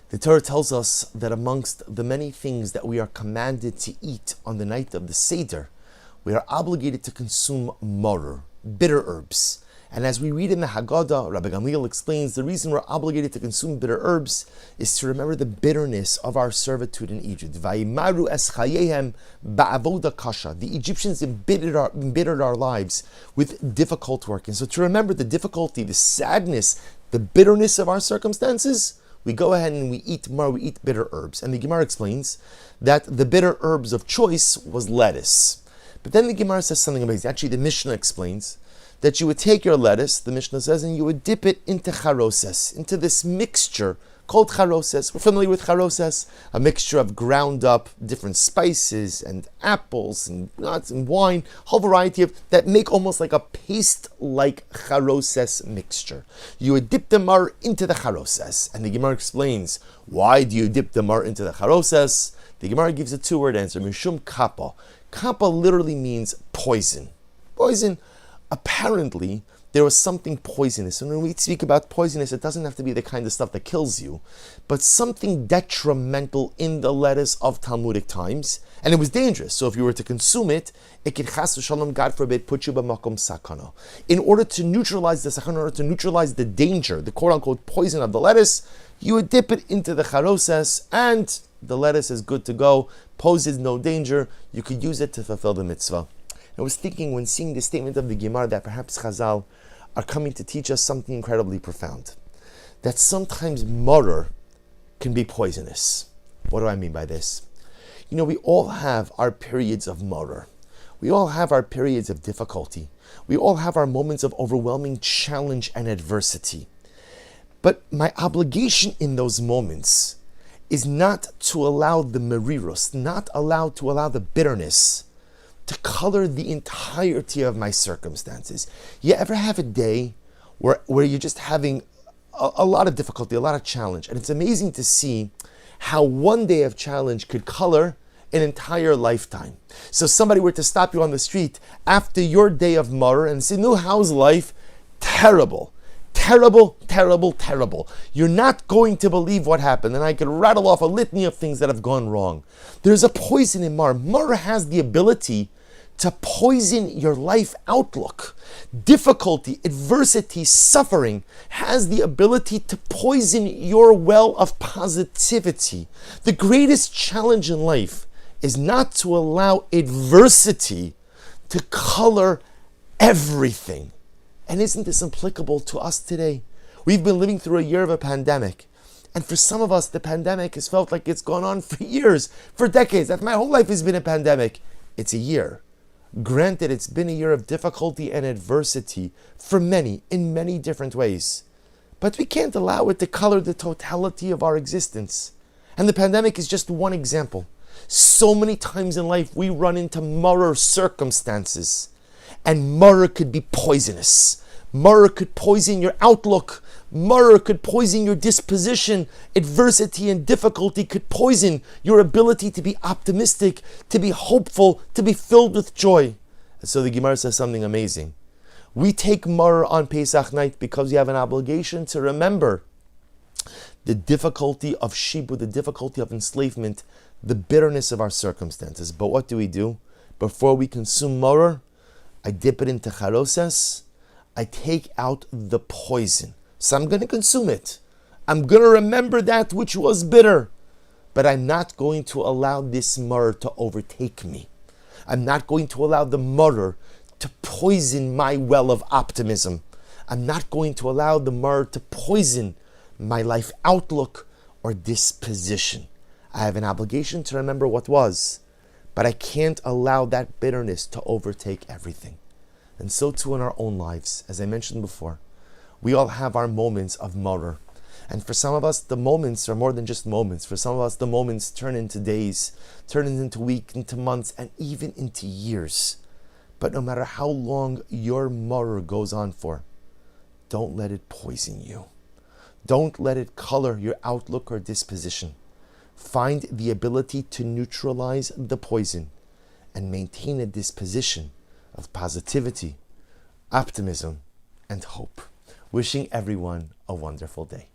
The Torah tells us that amongst the many things that we are commanded to eat on the night of the Seder, we are obligated to consume marror, bitter herbs. And as we read in the Haggadah, Rabbi Gamliel explains the reason we're obligated to consume bitter herbs is to remember the bitterness of our servitude in Egypt. Vayimaru es chayehem ba'avoda kasha. The Egyptians embittered our lives with difficult work. And so to remember the difficulty, the sadness, the bitterness of our circumstances, we go ahead and we eat marror, we eat bitter herbs. And the Gemara explains that the bitter herbs of choice was lettuce. But then the Gemara says something amazing. Actually, the Mishnah explains that you would take your lettuce, the Mishnah says, and you would dip it into charoses, into this mixture called charoses. We're familiar with charoses, a mixture of ground up different spices and apples and nuts and wine, whole variety of that make almost like a paste-like charoses mixture. You would dip the marror into the charoses, and the Gemara explains, why do you dip the marror into the charoses? The Gemara gives a two-word answer, mishum kappa. Kappa literally means poison. Poison. Apparently, there was something poisonous. And when we speak about poisonous, it doesn't have to be the kind of stuff that kills you, but something detrimental in the lettuce of Talmudic times. And it was dangerous. So if you were to consume it, it could, chas v'shalom, God forbid, put you b'makom sakana. In order to neutralize the sakana, in order to neutralize the danger, the quote-unquote poison of the lettuce, you would dip it into the charoses, and the lettuce is good to go, poses no danger. You could use it to fulfill the mitzvah. I was thinking when seeing the statement of the Gemara that perhaps Chazal are coming to teach us something incredibly profound. That sometimes marror can be poisonous. What do I mean by this? You know, we all have our periods of marror. We all have our periods of difficulty. We all have our moments of overwhelming challenge and adversity. But my obligation in those moments is not to allow the merirus, not to allow the bitterness to color the entirety of my circumstances. You ever have a day where you're just having a lot of difficulty, a lot of challenge, and it's amazing to see how one day of challenge could color an entire lifetime. So somebody were to stop you on the street after your day of marror and say, no, how's life? Terrible. Terrible, terrible, terrible. You're not going to believe what happened. And I could rattle off a litany of things that have gone wrong. There's a poison in marror. Marror has the ability to poison your life outlook. Difficulty, adversity, suffering has the ability to poison your well of positivity. The greatest challenge in life is not to allow adversity to color everything. And isn't this applicable to us today? We've been living through a year of a pandemic. And for some of us, the pandemic has felt like it's gone on for years, for decades. My whole life has been a pandemic. It's a year. Granted, it's been a year of difficulty and adversity for many, in many different ways. But we can't allow it to color the totality of our existence. And the pandemic is just one example. So many times in life we run into marror circumstances. And marror could be poisonous. Marror could poison your outlook. Marror could poison your disposition. Adversity and difficulty could poison your ability to be optimistic, to be hopeful, to be filled with joy. And so the Gemara says something amazing. We take marror on Pesach night because we have an obligation to remember the difficulty of shibud, the difficulty of enslavement, the bitterness of our circumstances. But what do? Before we consume marror, I dip it into charoses. I take out the poison. So I'm going to consume it. I'm going to remember that which was bitter. But I'm not going to allow this marror to overtake me. I'm not going to allow the marror to poison my well of optimism. I'm not going to allow the marror to poison my life outlook or disposition. I have an obligation to remember what was, but I can't allow that bitterness to overtake everything. And so too in our own lives, as I mentioned before, we all have our moments of marror. And for some of us, the moments are more than just moments. For some of us, the moments turn into days, turn into weeks, into months, and even into years. But no matter how long your marror goes on for, don't let it poison you. Don't let it color your outlook or disposition. Find the ability to neutralize the poison and maintain a disposition of positivity, optimism, and hope. Wishing everyone a wonderful day.